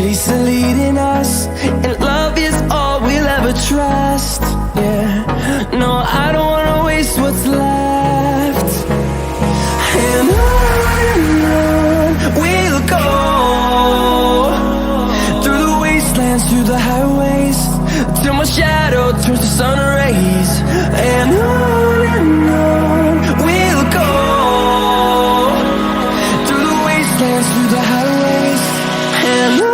Chasing, leading us, and love is all we'll ever trust. Yeah, no, I don't wanna waste what's left. And on we'll go, through the wastelands, through the highways, till my shadow turns to sun rays. And on we'll go, through the wastelands, through the highways, and on.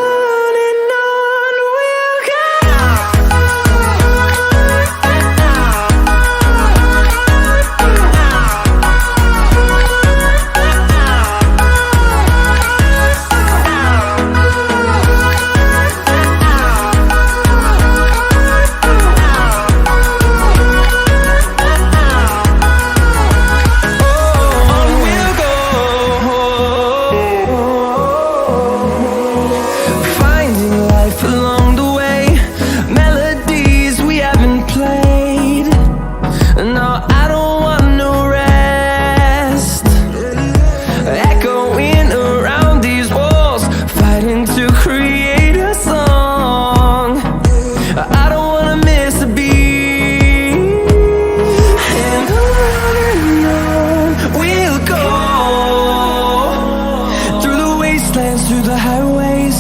Through the highways,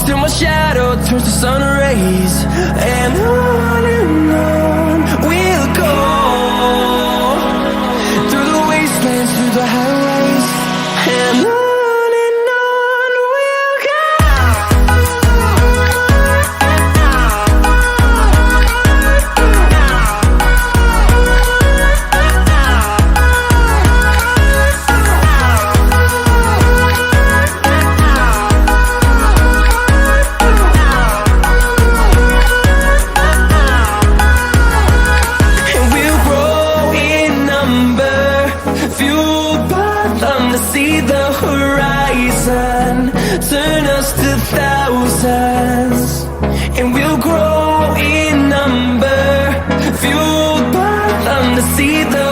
till my shadow turns to sun rays. And on we'll go, through the wastelands, through the highways, and on. See the horizon turn us to thousands, and we'll grow in number, fueled by them to see the